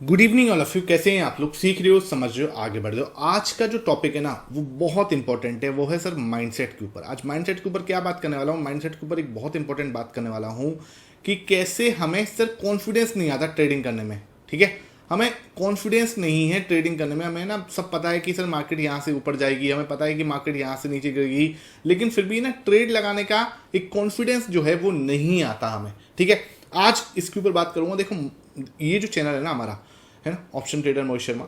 Good evening all of you. कैसे हैं आप लोग? सीख रहे हो, समझ रहे हो, आगे बढ़ रहे हो। आज का जो टॉपिक है ना वो बहुत इंपॉर्टेंट है। वो है सर माइंडसेट के ऊपर। आज माइंडसेट के ऊपर क्या बात करने वाला हूँ? माइंडसेट के ऊपर एक बहुत इंपॉर्टेंट बात करने वाला हूँ कि कैसे हमें सर कॉन्फिडेंस नहीं आता ट्रेडिंग करने में। ठीक है, हमें कॉन्फिडेंस नहीं है ट्रेडिंग करने में। हमें ना सब पता है कि सर मार्केट यहाँ से ऊपर जाएगी, हमें पता है कि मार्केट यहाँ से नीचे गिरेगी, लेकिन फिर भी ना ट्रेड लगाने का एक कॉन्फिडेंस जो है वो नहीं आता हमें। ठीक है, आज इसके ऊपर बात करूंगा। देखो, ये जो चैनल है ना हमारा, है ना, ऑप्शन ट्रेडर मोहित शर्मा,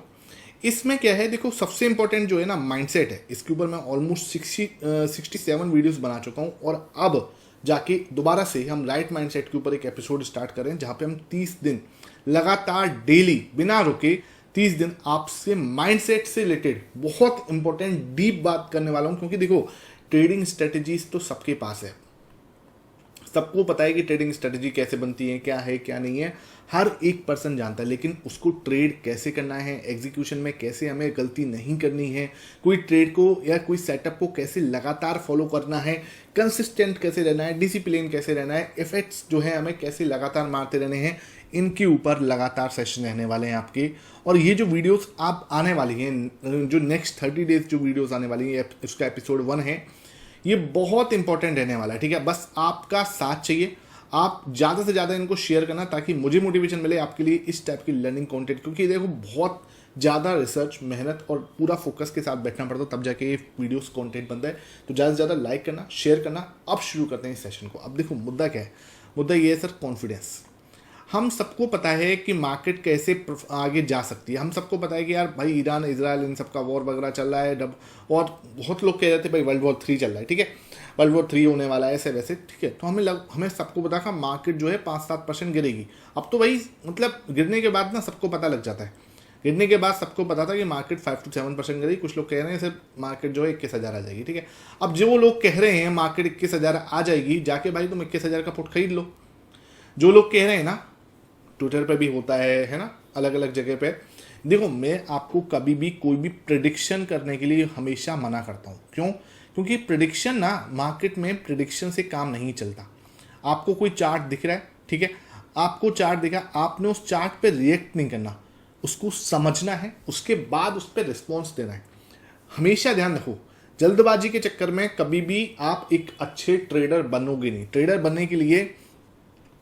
इसमें क्या है, देखो सबसे इंपॉर्टेंट जो है ना माइंडसेट है। इसके ऊपर मैं ऑलमोस्ट 67 वीडियोस बना चुका हूँ और अब जाके दोबारा से हम राइट माइंडसेट के ऊपर एक एपिसोड स्टार्ट करें जहाँ पे हम 30 दिन लगातार डेली बिना रुके 30 दिन आपसे माइंडसेट से रिलेटेड बहुत इंपॉर्टेंट डीप बात करने वाला हूँ। क्योंकि देखो, ट्रेडिंग स्ट्रेटजीज तो सबके पास है, सबको पता है कि ट्रेडिंग स्ट्रेटजी कैसे बनती है, क्या है क्या नहीं है, हर एक पर्सन जानता है। लेकिन उसको ट्रेड कैसे करना है, एग्जीक्यूशन में कैसे हमें गलती नहीं करनी है, कोई ट्रेड को या कोई सेटअप को कैसे लगातार फॉलो करना है, कंसिस्टेंट कैसे रहना है, डिसिप्लिन कैसे रहना है, इफेक्ट्स जो है हमें कैसे लगातार मारते रहने हैं, इनके ऊपर लगातार सेशन रहने वाले हैं आपके। और ये जो वीडियोस आप आने वाली हैं, जो नेक्स्ट 30 डेज जो वीडियोस आने वाली हैं, उसका एपिसोड 1 है, ये बहुत इंपॉर्टेंट रहने वाला है। ठीक है, बस आपका साथ चाहिए। आप ज़्यादा से ज़्यादा इनको शेयर करना ताकि मुझे मोटिवेशन मिले आपके लिए इस टाइप की लर्निंग कंटेंट। क्योंकि देखो, बहुत ज़्यादा रिसर्च, मेहनत और पूरा फोकस के साथ बैठना पड़ता है, तब जाके ये वीडियोस कंटेंट बनता है। तो ज़्यादा से ज़्यादा लाइक करना, शेयर करना। अब शुरू करते हैं इस सेशन को। अब देखो, मुद्दा क्या है? मुद्दा ये है सर, कॉन्फिडेंस। हम सबको पता है कि मार्केट कैसे आगे जा सकती है। हम सबको पता है कि यार भाई, ईरान इजराइल इन सबका वॉर वगैरह चल रहा है और बहुत लोग कह रहे थे भाई वर्ल्ड वॉर 3 चल रहा है। ठीक है, वर्ल्ड वॉर 3 होने वाला है, ऐसे वैसे। ठीक है, तो हमें सबको पता था मार्केट जो है 5-7% गिरेगी। अब तो भाई मतलब गिरने के बाद ना सबको पता लग जाता है। गिरने के बाद सबको पता था कि मार्केट 5-7% गिरेगी। कुछ लोग कह रहे हैं सर मार्केट जो है 21,000 आ जाएगी। ठीक है, अब जो लोग कह रहे हैं मार्केट 21,000 आ जाएगी, जाके भाई तुम 21,000 का पुट खरीद लो। जो लोग कह रहे हैं ना, ट्विटर पे भी होता है ना, अलग अलग जगह पे। देखो, मैं आपको कभी भी कोई भी प्रिडिक्शन करने के लिए हमेशा मना करता हूँ। क्यों? क्योंकि प्रिडिक्शन ना, मार्केट में प्रिडिक्शन से काम नहीं चलता। आपको कोई चार्ट दिख रहा है, ठीक है, आपको चार्ट दिखा, आपने उस चार्ट पे रिएक्ट नहीं करना, उसको समझना है, उसके बाद उस पर रिस्पॉन्स देना है। हमेशा ध्यान रखो, जल्दबाजी के चक्कर में कभी भी आप एक अच्छे ट्रेडर बनोगे नहीं। ट्रेडर बनने के लिए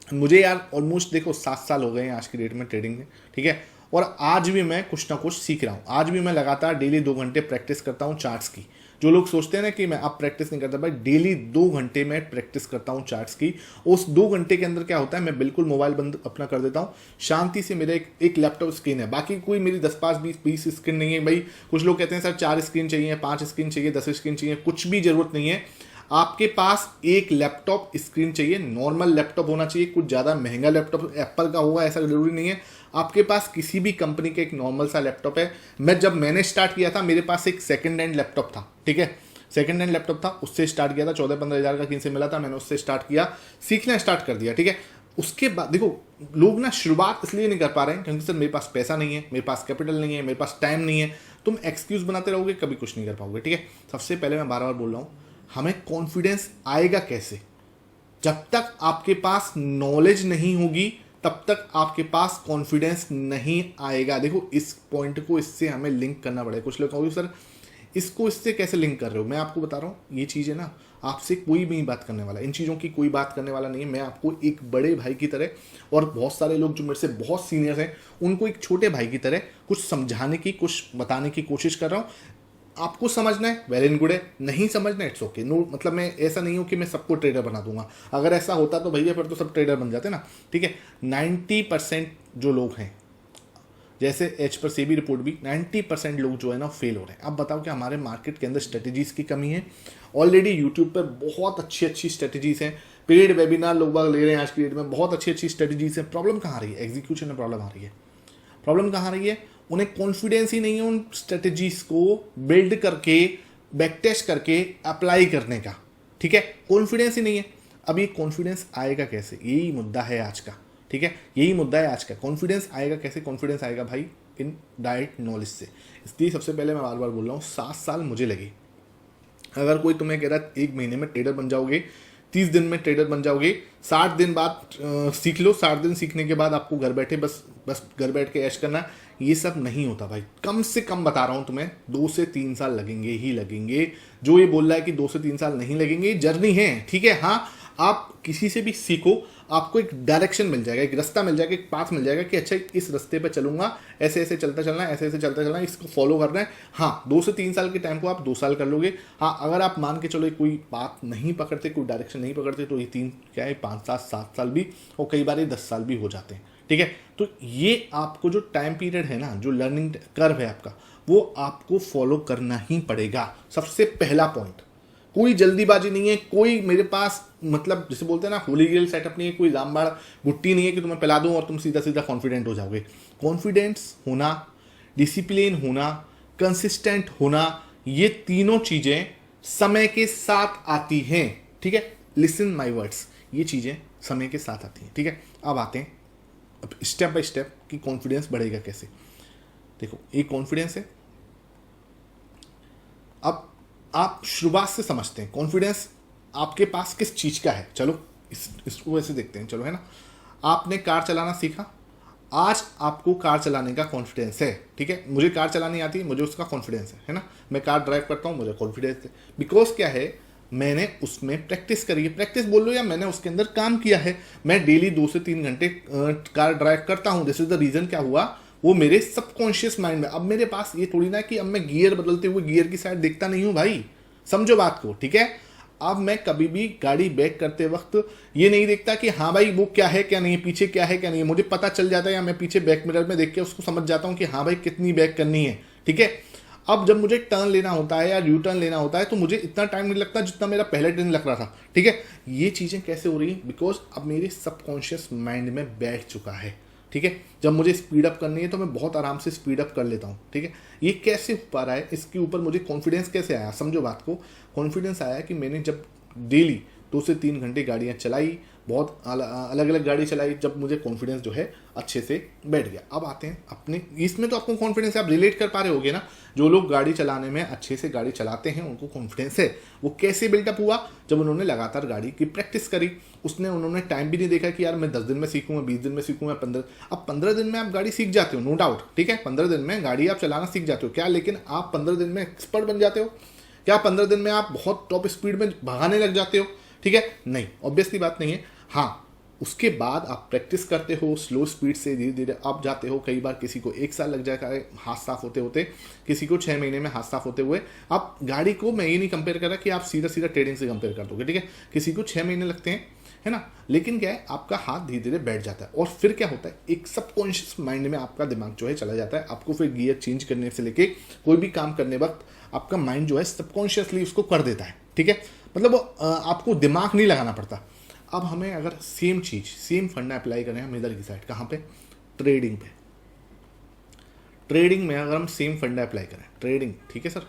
मुझे यार ऑलमोस्ट देखो 7 साल हो गए हैं आज की डेट में ट्रेडिंग में। ठीक है, और आज भी मैं कुछ ना कुछ सीख रहा हूँ। आज भी मैं लगातार डेली 2 घंटे प्रैक्टिस करता हूँ चार्ट्स की। जो लोग सोचते हैं ना कि मैं अब प्रैक्टिस नहीं करता, भाई डेली 2 घंटे मैं प्रैक्टिस करता हूँ चार्ट्स की। उस 2 घंटे के अंदर क्या होता है, मैं बिल्कुल मोबाइल बंद अपना कर देता हूँ, शांति से। मेरा एक लैपटॉप स्क्रीन है, बाकी कोई मेरी 10-5-20 स्क्रीन नहीं है। भाई कुछ लोग कहते हैं सर 4 स्क्रीन चाहिए, 5 स्क्रीन चाहिए, 10 स्क्रीन चाहिए। कुछ भी जरूरत नहीं है। आपके पास एक लैपटॉप स्क्रीन चाहिए, नॉर्मल लैपटॉप होना चाहिए। कुछ ज़्यादा महंगा लैपटॉप एप्पल का होगा ऐसा जरूरी नहीं है। आपके पास किसी भी कंपनी का एक नॉर्मल सा लैपटॉप है। मैंने स्टार्ट किया था, मेरे पास एक सेकंड हैंड लैपटॉप था। ठीक है, सेकंड हैंड लैपटॉप था, उससे स्टार्ट किया था। 14-15 हज़ार का किन से मिला था, मैंने उससे स्टार्ट किया, सीखना स्टार्ट कर दिया। ठीक है, उसके बाद देखो, लोग ना शुरुआत इसलिए नहीं कर पा रहे हैं क्योंकि सर मेरे पास पैसा नहीं है, मेरे पास कैपिटल नहीं है, मेरे पास टाइम नहीं है। तुम एक्सक्यूज बनाते रहोगे, कभी कुछ नहीं कर पाओगे। ठीक है, सबसे पहले मैं बार बार बोल रहा हूँ, हमें कॉन्फिडेंस आएगा कैसे? जब तक आपके पास नॉलेज नहीं होगी तब तक आपके पास कॉन्फिडेंस नहीं आएगा। देखो, इस पॉइंट को इससे हमें लिंक करना पड़ेगा। कुछ लोग कहोगे सर इसको इससे कैसे लिंक कर रहे हो? मैं आपको बता रहा हूँ, ये चीज़ें ना आपसे कोई भी नहीं बात करने वाला, इन चीज़ों की कोई बात करने वाला नहीं है। मैं आपको एक बड़े भाई की तरह, और बहुत सारे लोग जो मेरे से बहुत सीनियर हैं उनको एक छोटे भाई की तरह कुछ समझाने की, कुछ बताने की कोशिश कर रहा हूँ। आपको समझना है, वेल एंड गुड है। नहीं समझना, इट्स ओके। नो, मतलब मैं ऐसा नहीं हूँ कि मैं सबको ट्रेडर बना दूंगा। अगर ऐसा होता तो भैया फिर तो सब ट्रेडर बन जाते ना। ठीक है, 90% जो लोग हैं, जैसे एच पर सेबी रिपोर्ट भी, 90% लोग जो है ना फेल हो रहे हैं। अब बताओ कि हमारे मार्केट के अंदर स्ट्रेटजीज की कमी है? ऑलरेडी यूट्यूब पर बहुत अच्छी अच्छी स्ट्रेटजीज हैं, पेड वेबिनार लोग बाग ले रहे हैं आज की डेट में, बहुत अच्छी अच्छी स्ट्रेटजीज हैं। प्रॉब्लम कहाँ आ रही है? एग्जीक्यूशन में प्रॉब्लम आ रही है। प्रॉब्लम कहाँ आ रही है? उन्हें कॉन्फिडेंस ही नहीं है उन स्ट्रेटजीज को बिल्ड करके, बैक टेस्ट करके अप्लाई करने का। ठीक है, कॉन्फिडेंस ही नहीं है। अब ये कॉन्फिडेंस आएगा कैसे? यही मुद्दा है आज का। ठीक है, यही मुद्दा है आज का। कॉन्फिडेंस आएगा कैसे? कॉन्फिडेंस आएगा भाई इन डायरेक्ट नॉलेज से। इसलिए सबसे पहले मैं बार बार बोल रहा हूँ, 7 साल मुझे लगे। अगर कोई तुम्हें कह रहा है 1 महीने में ट्रेडर बन जाओगे, 30 दिन में ट्रेडर बन जाओगे। 60 दिन बाद सीख लो, 60 दिन सीखने के बाद आपको घर बैठे बस घर बैठ के ऐश करना। ये सब नहीं होता भाई। कम से कम बता रहा हूं तुम्हें 2 से 3 साल लगेंगे ही लगेंगे। जो ये बोल रहा है कि 2 से 3 साल नहीं लगेंगे, जर्नी है, ठीक है। हाँ, आप किसी से भी सीखो, आपको एक डायरेक्शन मिल जाएगा, एक रास्ता मिल जाएगा, एक पाथ मिल जाएगा कि अच्छा इस रास्ते पे चलूंगा, ऐसे ऐसे चलता चलना है, ऐसे ऐसे चलता चलना है, इसको फॉलो करना है। हाँ, 2 से 3 साल के टाइम को आप 2 साल कर लोगे। हाँ, अगर आप मान के चलो कोई पाथ नहीं पकड़ते, कोई डायरेक्शन नहीं पकड़ते, तो ये 3 क्या है 5 साल 7 साल भी, और कई बार ये 10 साल भी हो जाते हैं, ठीक है। तो ये आपको जो टाइम पीरियड है ना, जो लर्निंग कर्व है आपका, वो आपको फॉलो करना ही पड़ेगा। सबसे पहला पॉइंट, कोई जल्दीबाजी नहीं है, कोई मेरे पास मतलब जिसे बोलते हैं ना होली ग्रेल सेटअप नहीं है, कोई रामबाड़ गुट्टी नहीं है कि तुम्हें पिला दूं और तुम सीधा सीधा कॉन्फिडेंट हो जाओगे। कॉन्फिडेंस होना, डिसिप्लिन होना, कंसिस्टेंट होना, ये तीनों चीजें समय के साथ आती हैं, ठीक है। लिसन माय वर्ड्स, ये चीजें समय के साथ आती हैं, ठीक है। अब आते हैं अब स्टेप बाय स्टेप कि कॉन्फिडेंस बढ़ेगा कैसे। देखो, एक कॉन्फिडेंस है। अब आप शुरुआत से समझते हैं कॉन्फिडेंस आपके पास किस चीज का है। चलो इसको वैसे देखते हैं, चलो, है ना। आपने कार चलाना सीखा, आज आपको कार चलाने का कॉन्फिडेंस है, ठीक है। मुझे कार चलानी आती है, मुझे उसका कॉन्फिडेंस है ना। मैं कार ड्राइव करता हूं, मुझे कॉन्फिडेंस है, बिकॉज क्या है, मैंने उसमें प्रैक्टिस करी है। प्रैक्टिस बोल लो या मैंने उसके अंदर काम किया है। मैं डेली 2 से 3 घंटे कार ड्राइव करता हूं। This is the reason. क्या हुआ, वो मेरे सबकॉन्शियस माइंड में। अब मेरे पास ये थोड़ी ना कि अब मैं गियर बदलते हुए गियर की साइड देखता नहीं हूं भाई, समझो बात को, ठीक है। अब मैं कभी भी गाड़ी बैक करते वक्त ये नहीं देखता कि हाँ भाई वो क्या है क्या नहीं है, पीछे क्या है क्या नहीं है, मुझे पता चल जाता है, या मैं पीछे बैक मिरर में देख के उसको समझ जाता हूं कि हाँ भाई कितनी बैक करनी है, ठीक है। अब जब मुझे टर्न लेना होता है या यू टर्न लेना होता है तो मुझे इतना टाइम नहीं लगता जितना मेरा पहले दिन लग रहा था, ठीक है। ये चीजें कैसे हो रही है, बिकॉज अब मेरे सबकॉन्शियस माइंड में बैठ चुका है, ठीक है। जब मुझे स्पीड अप करनी है तो मैं बहुत आराम से स्पीड अप कर लेता हूँ, ठीक है। ये कैसे हो पा रहा है, इसके ऊपर मुझे कॉन्फिडेंस कैसे आया, समझो बात को। कॉन्फिडेंस आया कि मैंने जब डेली 2 से 3 घंटे गाड़ियाँ चलाई, बहुत अलग अलग गाड़ी चलाई, जब मुझे कॉन्फिडेंस जो है अच्छे से बैठ गया। अब आते हैं अपने, इसमें तो आपको कॉन्फिडेंस आप रिलेट कर पा रहे होगे ना। जो लोग गाड़ी चलाने में अच्छे से गाड़ी चलाते हैं उनको कॉन्फिडेंस है। वो कैसे बिल्टअप हुआ, जब उन्होंने लगातार गाड़ी की प्रैक्टिस करी। उन्होंने टाइम भी नहीं देखा कि यार मैं 10 दिन में सीखूंगा, 20 दिन में सीखूंगा, 15। अब 15 दिन में आप गाड़ी सीख जाते हो, नो डाउट, ठीक है। 15 दिन में गाड़ी आप चलाना सीख जाते हो क्या, लेकिन आप 15 दिन में एक्सपर्ट बन जाते हो क्या? 15 दिन में आप बहुत टॉप स्पीड में भगाने लग जाते हो, ठीक है? नहीं, ऑब्वियसली बात नहीं है। हाँ, उसके बाद आप प्रैक्टिस करते हो, स्लो स्पीड से धीरे धीरे आप जाते हो। कई बार किसी को 1 साल लग जाएगा हाथ साफ होते होते, किसी को 6 महीने में हाथ साफ होते हुए। आप गाड़ी को, मैं ये नहीं कंपेयर कर रहा कि आप सीधा सीधा ट्रेडिंग से कंपेयर कर दोगे, ठीक है। किसी को 6 महीने लगते हैं, है ना, लेकिन क्या है, आपका हाथ धीरे धीरे बैठ जाता है। और फिर क्या होता है, एक सबकॉन्शियस माइंड में आपका दिमाग जो है चला जाता है। आपको फिर गियर चेंज करने से लेके कोई भी काम करने वक्त आपका माइंड जो है सबकॉन्शियसली उसको कर देता है, ठीक है। मतलब आपको दिमाग नहीं लगाना पड़ता। अब हमें अगर सेम चीज, सेम फंडा अप्लाई करें हम इधर की साइड, कहाँ पे, ट्रेडिंग पे। ट्रेडिंग में अगर हम सेम फंडा अप्लाई करें, ट्रेडिंग, ठीक है सर।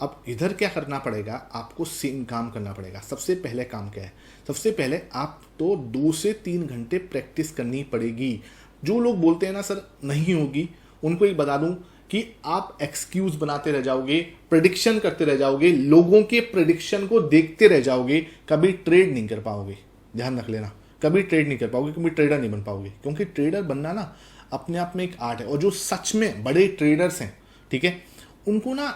अब इधर क्या करना पड़ेगा, आपको सेम काम करना पड़ेगा। सबसे पहले काम क्या है, सबसे पहले आप तो 2 से 3 घंटे प्रैक्टिस करनी पड़ेगी। जो लोग बोलते हैं ना सर नहीं होगी, उनको एक बता दूं कि आप एक्सक्यूज बनाते रह जाओगे, प्रेडिक्शन करते रह जाओगे, लोगों के प्रेडिक्शन को देखते रह जाओगे, कभी ट्रेड नहीं कर पाओगे। ध्यान रख लेना, कभी ट्रेड नहीं कर पाओगे, कभी ट्रेडर नहीं बन पाओगे। क्योंकि ट्रेडर बनना ना अपने आप में एक आर्ट है। और जो सच में बड़े ट्रेडर्स हैं, ठीक है, उनको ना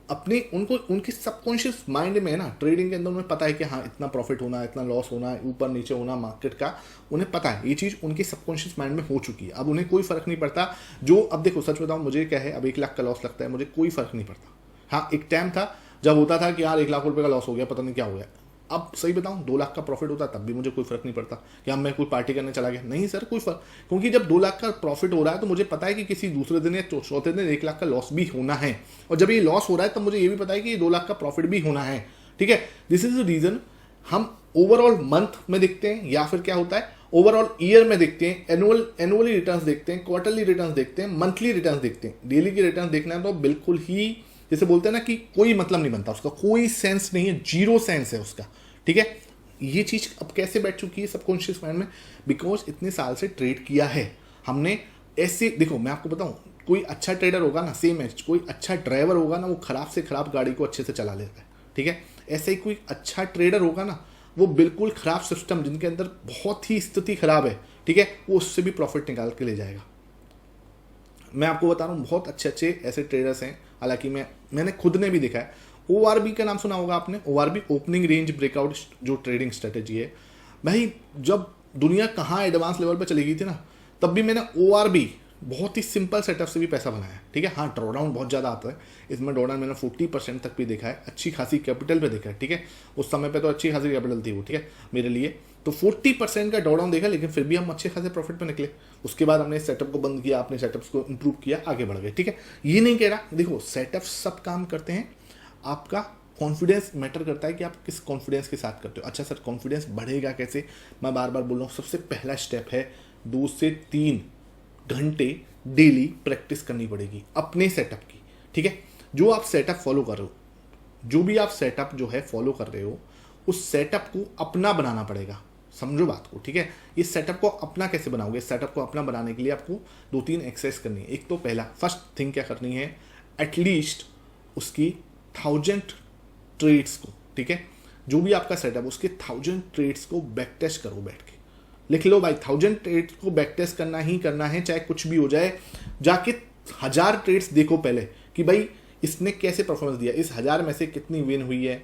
उनकी सबकॉन्शियस माइंड में है ना, ट्रेडिंग के अंदर उन्हें पता है कि हाँ इतना प्रॉफिट होना है, इतना लॉस होना है, ऊपर नीचे होना मार्केट का, उन्हें पता है। ये चीज़ उनकी सबकॉन्शियस माइंड में हो चुकी है। अब उन्हें कोई फर्क नहीं पड़ता। जो अब देखो, सच बताऊं, मुझे क्या है, अब 1 लाख का लॉस लगता है, मुझे कोई फर्क नहीं पड़ता। हाँ, एक टाइम था जब होता था कि यार 1 लाख रुपये का लॉस हो गया, पता नहीं क्या हो गया। अब सही बताऊं, 2 लाख का प्रॉफिट होता तब भी मुझे कोई फर्क नहीं पड़ता कि अब मैं कोई पार्टी करने चला गया, नहीं सर कोई फर्क। क्योंकि जब 2 लाख का प्रॉफिट हो रहा है तो मुझे पता है कि किसी दूसरे दिन या चौथे दिन 1 लाख का लॉस भी होना है। और जब ये लॉस हो रहा है तब मुझे ये भी पता है कि ये 2 लाख का प्रॉफिट भी होना है, ठीक है। दिस इज द रीजन हम ओवरऑल मंथ में देखते हैं, या फिर क्या होता है ओवरऑल ईयर में देखते हैं, एनुअली रिटर्न्स देखते हैं, क्वार्टरली रिटर्न्स देखते हैं, मंथली रिटर्न्स देखते हैं। डेली के रिटर्न देखना है तो बिल्कुल ही, जैसे बोलते हैं ना कि कोई मतलब नहीं बनता उसका, कोई सेंस नहीं है, जीरो सेंस है उसका, ठीक है। ये चीज अब कैसे बैठ चुकी है सबकॉन्शियस माइंड में, बिकॉज इतने साल से ट्रेड किया है हमने। ऐसे देखो, मैं आपको बताऊं, कोई अच्छा ट्रेडर होगा ना, सेम है, कोई अच्छा ड्राइवर होगा ना, वो खराब से खराब गाड़ी को अच्छे से चला लेता है, ठीक है। ऐसे ही कोई अच्छा ट्रेडर होगा ना, वो बिल्कुल खराब सिस्टम जिनके अंदर बहुत ही स्थिति खराब है, ठीक है, वो उससे भी प्रॉफिट निकाल के ले जाएगा। मैं आपको बता रहा हूँ बहुत अच्छे अच्छे ऐसे ट्रेडर्स हैं, हालांकि मैंने खुद ने भी देखा है। ORB का नाम सुना होगा आपने, ORB ओपनिंग रेंज ब्रेकआउट जो ट्रेडिंग स्ट्रेटेजी है भाई, जब दुनिया कहाँ एडवांस लेवल पर चली गई थी ना, तब भी मैंने ORB बहुत ही सिंपल सेटअप से भी पैसा बनाया है, ठीक है। हाँ, ड्रॉडाउन बहुत ज़्यादा आता है इसमें, ड्रॉडाउन मैंने 40% तक भी देखा है, अच्छी खासी कैपिटल पे देखा है, ठीक है। उस समय पे तो अच्छी खासी कैपिटल थी वो, ठीक है, मेरे लिए तो 40% का ड्रॉडाउन देखा, लेकिन फिर भी हम अच्छे खासे प्रॉफिट पे निकले। उसके बाद हमने सेटअप को बंद किया, अपने सेटअप्स को इंप्रूव किया, आगे बढ़ गए, ठीक है। ये नहीं कह रहा, देखो सेटअप सब काम करते हैं, आपका कॉन्फिडेंस मैटर करता है कि आप किस कॉन्फिडेंस के साथ करते हो। अच्छा सर, कॉन्फिडेंस बढ़ेगा कैसे? मैं बार बार बोल रहा हूँ, सबसे पहला स्टेप है 2 से 3 घंटे डेली प्रैक्टिस करनी पड़ेगी अपने सेटअप की, ठीक है। जो आप सेटअप फॉलो कर रहे हो, जो भी आप सेटअप जो है फॉलो कर रहे हो, उस सेटअप को अपना बनाना पड़ेगा, समझो बात को, ठीक है। इस सेटअप को अपना कैसे बनाओगे? इस सेटअप को अपना बनाने के लिए आपको 2-3 एक्सरसाइज करनी है। एक तो पहला फर्स्ट थिंग क्या करनी है, एटलीस्ट उसकी 1000 ट्रेड्स को, ठीक है, जो भी आपका सेटअप उसके 1000 ट्रेड्स को बैक टेस्ट करो, बैठ के लिख लो भाई, 1000 ट्रेड्स को बैक टेस्ट करना ही करना है, चाहे कुछ भी हो जाए। जाके 1000 ट्रेड्स देखो पहले कि भाई इसने कैसे परफॉर्मेंस दिया, इस 1000 में से कितनी विन हुई है,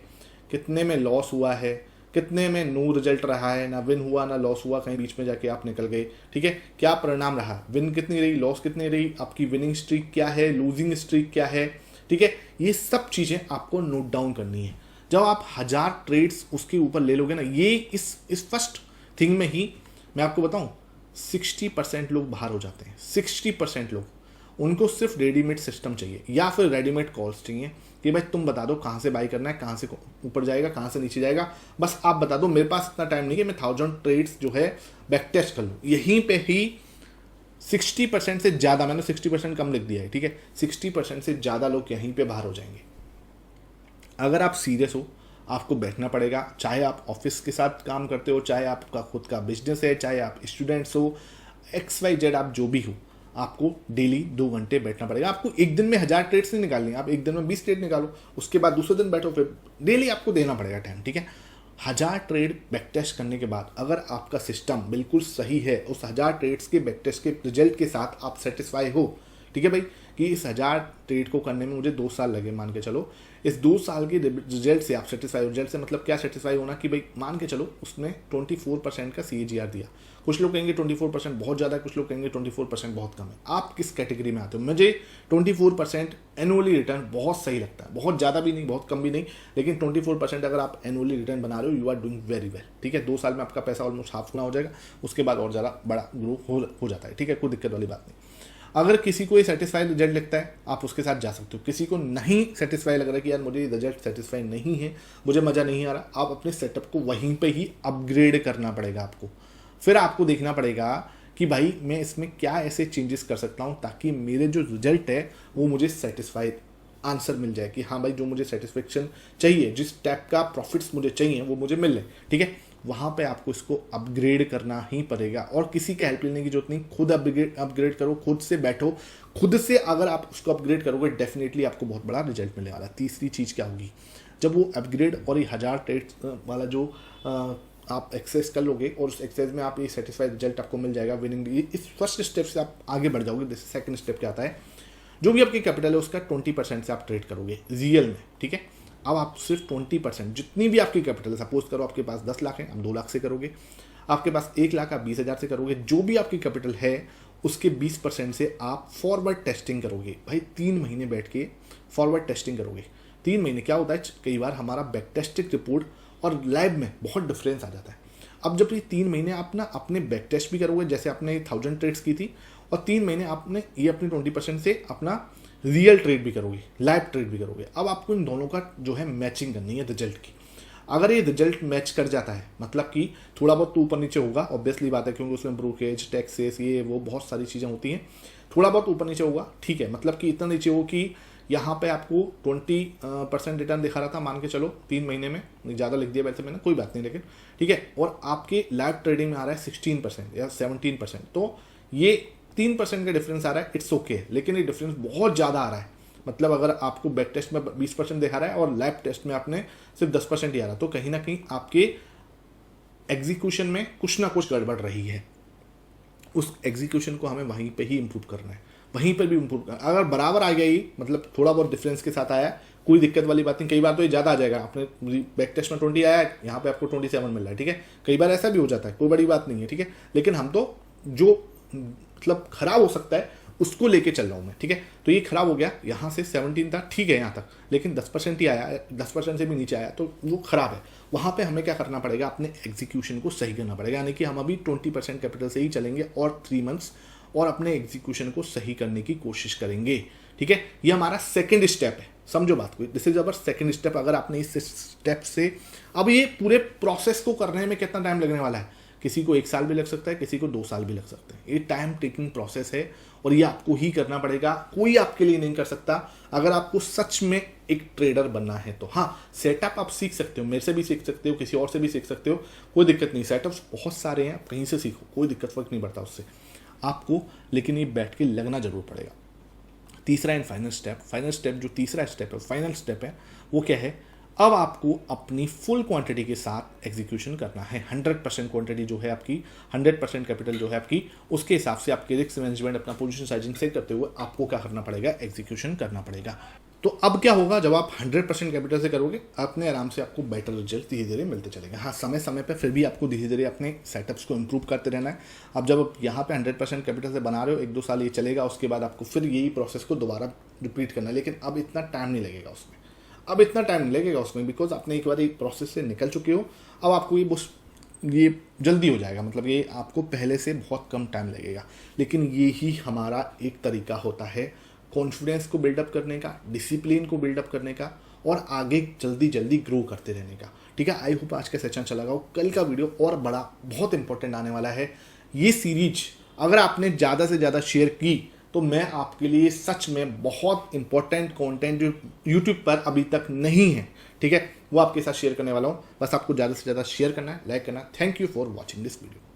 कितने में लॉस हुआ है, कितने में नो रिजल्ट रहा है, ना विन हुआ ना लॉस हुआ, कहीं बीच में जाके आप निकल गए, ठीक है। क्या परिणाम रहा, विन कितनी रही, लॉस कितनी रही, आपकी विनिंग स्ट्रीक क्या है, लूजिंग स्ट्रीक क्या है, ठीक है। ये सब चीज़ें आपको नोट डाउन करनी है। जब आप 1000 ट्रेड्स उसके ऊपर ले लोगे ना, ये इस फर्स्ट थिंग में ही मैं आपको बताऊं 60% लोग बाहर हो जाते हैं। 60% लोग, उनको सिर्फ रेडीमेड सिस्टम चाहिए या फिर रेडीमेड कॉल्स चाहिए कि भाई तुम बता दो कहाँ से बाई करना है, कहाँ से ऊपर जाएगा, कहाँ से नीचे जाएगा, बस आप बता दो। मेरे पास इतना टाइम नहीं कि मैं 1000 ट्रेड्स जो है बैक टेस्ट कर लूँ। यहीं पे ही 60% से ज़्यादा, मैंने 60% कम लिख दिया है, ठीक है, 60% से ज़्यादा लोग यहीं पे बाहर हो जाएंगे। अगर आप सीरियस हो, आपको बैठना पड़ेगा, चाहे आप ऑफिस के साथ काम करते हो, चाहे आपका खुद का बिजनेस है, चाहे आप स्टूडेंट्स हो, XYZ आप जो भी हो, आपको डेली 2 घंटे बैठना पड़ेगा। आपको एक दिन में 1000 ट्रेड्स नहीं निकालनी, आप एक दिन में 20 ट्रेड निकालो, उसके बाद दूसरे दिन बैठो, फिर डेली आपको देना पड़ेगा टाइम, ठीक है। 1000 ट्रेड बैक टेस्ट करने के बाद अगर आपका सिस्टम बिल्कुल सही है, उस 1000 ट्रेड्स के बैक टेस्ट के रिजल्ट के साथ आप सेटिस्फाई हो, ठीक है भाई, कि इस 1000 ट्रेड को करने में मुझे 2 साल लगे, मान के चलो, इस 2 साल के रिजल्ट से आप सेटिस्फाई हो। रिजल्ट से मतलब क्या सेटिस्फाई होना कि भाई मान के चलो उसने 24% का CAGR दिया। कुछ लोग कहेंगे 24% बहुत ज़्यादा है, कुछ लोग कहेंगे 24% बहुत कम है। आप किस कैटेगरी में आते हो? मुझे 24% एनुअली रिटर्न बहुत सही लगता है, बहुत ज़्यादा भी नहीं, बहुत कम भी नहीं, लेकिन 24% अगर आप एनुअली रिटर्न बना रहे हो, you are doing very well, ठीक है। 2 साल में आपका पैसा ऑलमोस्ट हाफ गुना हो जाएगा, उसके बाद और ज़्यादा बड़ा ग्रो हो जाता है, ठीक है, कोई दिक्कत वाली बात नहीं। अगर किसी को ये सेटिस्फाई रिजल्ट लगता है, आप उसके साथ जा सकते हो। किसी को नहीं सेटिस्फाई लग रहा है कि यार मुझे ये रिजल्ट सेटिस्फाई नहीं है, मुझे मज़ा नहीं आ रहा, आप अपने सेटअप को वहीं पे ही अपग्रेड करना पड़ेगा आपको। फिर आपको देखना पड़ेगा कि भाई मैं इसमें क्या ऐसे चेंजेस कर सकता हूँ ताकि मेरे जो रिजल्ट है वो मुझे सेटिस्फाई आंसर मिल जाए कि हाँ भाई जो मुझे सेटिस्फेक्शन चाहिए, जिस टाइप का प्रॉफिट्स मुझे चाहिए वो मुझे मिल रहे, ठीक है। वहाँ पे आपको इसको अपग्रेड करना ही पड़ेगा और किसी का हेल्प लेने की जरूरत नहीं। खुद अपग्रेड करो, खुद से बैठो, खुद से अगर आप उसको अपग्रेड करोगे डेफिनेटली आपको बहुत बड़ा रिजल्ट मिलने वाला है। तीसरी चीज़ क्या होगी, जब वो अपग्रेड और ये 1000 ट्रेड्स वाला जो आप एक्सरसाइज कर लोगे और उस एक्सरसाइज में आप ये सेटिस्फाइड रिजल्ट आपको मिल जाएगा, विनिंग, इस फर्स्ट स्टेप से आप आगे बढ़ जाओगे। जैसे सेकंड स्टेप क्या आता है, जो भी आपकी कैपिटल है उसका 20% से आप ट्रेड करोगे रियल में, ठीक है। अब आप सिर्फ 20%, जितनी भी आपकी कैपिटल है, सपोज करो आपके पास 10 लाख है, आप 2 लाख से करोगे, आपके पास 1 लाख, आप 20,000 से करोगे। जो भी आपकी कैपिटल है उसके 20% से आप फॉरवर्ड टेस्टिंग करोगे। भाई 3 महीने बैठ के फॉरवर्ड टेस्टिंग करोगे। 3 महीने क्या होता है, कई बार हमारा बैक टेस्टिंग रिपोर्ट और लैब में बहुत डिफरेंस आ जाता है। अब जब ये 3 महीने आप ना अपने बैक टेस्ट भी करोगे, जैसे आपने 1000 ट्रेड्स की थी, और 3 महीने आपने ये अपनी 20% से अपना रियल ट्रेड भी करोगे, लाइव ट्रेड भी करोगे। अब आपको इन दोनों का जो है मैचिंग करनी है रिजल्ट की। अगर ये रिजल्ट मैच कर जाता है, मतलब कि थोड़ा बहुत तो ऊपर नीचे होगा, ऑब्वियसली बात है, क्योंकि उसमें ब्रोकेज, टैक्सेस, ये वो बहुत सारी चीज़ें होती हैं, थोड़ा बहुत ऊपर नीचे होगा, ठीक है। मतलब कि इतना नीचे हो कि यहाँ पे आपको 20% रिटर्न दिखा रहा था, मान के चलो 3 महीने में, ज़्यादा लिख दिया वैसे मैंने, कोई बात नहीं, लेकिन ठीक है, और आपके लाइव ट्रेडिंग में आ रहा है 16% या 17%, तो ये 3% का डिफरेंस आ रहा है, इट्स ओके, लेकिन ये डिफरेंस बहुत ज़्यादा आ रहा है। मतलब अगर आपको बैक टेस्ट में 20% दिखा रहा है और लैब टेस्ट में आपने सिर्फ 10% ही आ रहा है, तो कहीं ना कहीं आपके एग्जीक्यूशन में कुछ ना कुछ गड़बड़ रही है, उस एग्जीक्यूशन को हमें वहीं पे ही इम्प्रूव करना है, वहीं पर भी इम्प्रूव करना। अगर बराबर आ गया ही, मतलब थोड़ा बहुत डिफरेंस के साथ आया, कोई दिक्कत वाली बात नहीं। कई बार तो ये ज़्यादा आ जाएगा, आपने बैक टेस्ट में 20 आया है, यहाँ पे आपको 27 मिल रहा है, ठीक है। कई बार ऐसा भी हो जाता है, कोई बड़ी बात नहीं है, ठीक है। लेकिन हम तो जो मतलब खराब हो सकता है उसको लेके चल रहा हूँ मैं, ठीक है। तो ये खराब हो गया, यहाँ से 17 था, ठीक है यहाँ तक, लेकिन 10% ही आया, 10% से भी नीचे आया, तो वो खराब है। वहाँ पे हमें क्या करना पड़ेगा, अपने एग्जीक्यूशन को सही करना पड़ेगा, यानी कि हम अभी 20% कैपिटल से ही चलेंगे और 3 मंथ्स, और अपने एग्जीक्यूशन को सही करने की कोशिश करेंगे, ठीक है। ये हमारा सेकेंड स्टेप है, समझो बात को, this is our second step. अगर आपने इस स्टेप से, अब ये पूरे प्रोसेस को करने में कितना टाइम लगने वाला है, किसी को 1 साल भी लग सकता है, किसी को 2 साल भी लग सकते हैं। ये टाइम टेकिंग प्रोसेस है और ये आपको ही करना पड़ेगा, कोई आपके लिए नहीं कर सकता। अगर आपको सच में एक ट्रेडर बनना है तो हाँ, सेटअप आप सीख सकते हो, मेरे से भी सीख सकते हो, किसी और से भी सीख सकते हो, कोई दिक्कत नहीं। सेटअप्स बहुत सारे हैं, आप कहीं से सीखो, कोई दिक्कत फर्क नहीं पड़ता उससे आपको, लेकिन ये बैठ के लगना जरूर पड़ेगा। तीसरा एंड फाइनल स्टेप, जो तीसरा स्टेप है, फाइनल स्टेप है, वो क्या है, अब आपको अपनी फुल क्वांटिटी के साथ एग्जीक्यूशन करना है। 100% क्वांटिटी जो है आपकी, 100% कैपिटल जो है आपकी, उसके हिसाब से आपके रिस्क मैनेजमेंट, अपना पोजीशन साइजिंग सेट करते हुए आपको क्या करना पड़ेगा, एग्जीक्यूशन करना पड़ेगा। तो अब क्या होगा, जब आप 100% कैपिटल से करोगे, अपने आराम से आपको बेटर रिजल्ट धीरे धीरे मिलते चलेंगे। हाँ, समय समय पर फिर भी आपको धीरे धीरे अपने सेटअप्स को इंप्रूव करते रहना है। अब जब आप यहाँ पे 100% कैपिटल से बना रहे हो, 1-2 साल ये चलेगा, उसके बाद आपको फिर यही प्रोसेस को दोबारा रिपीट करना है, लेकिन अब इतना टाइम नहीं लगेगा उसमें, बिकॉज आपने एक बार एक प्रोसेस से निकल चुके हो। अब आपको ये जल्दी हो जाएगा, मतलब ये आपको पहले से बहुत कम टाइम लगेगा। लेकिन ये ही हमारा एक तरीका होता है कॉन्फिडेंस को बिल्डअप करने का, डिसिप्लिन को बिल्डअप करने का, और आगे जल्दी जल्दी ग्रो करते रहने का, ठीक है। आई होप आज का सेशन चला गया। कल का वीडियो और बड़ा बहुत इंपॉर्टेंट आने वाला है। ये सीरीज अगर आपने ज़्यादा से ज़्यादा शेयर की तो मैं आपके लिए सच में बहुत इंपॉर्टेंट कंटेंट जो यूट्यूब पर अभी तक नहीं है, ठीक है, वो आपके साथ शेयर करने वाला हूँ। बस आपको ज़्यादा से ज़्यादा शेयर करना है, लाइक करना है। Thank you for watching this video.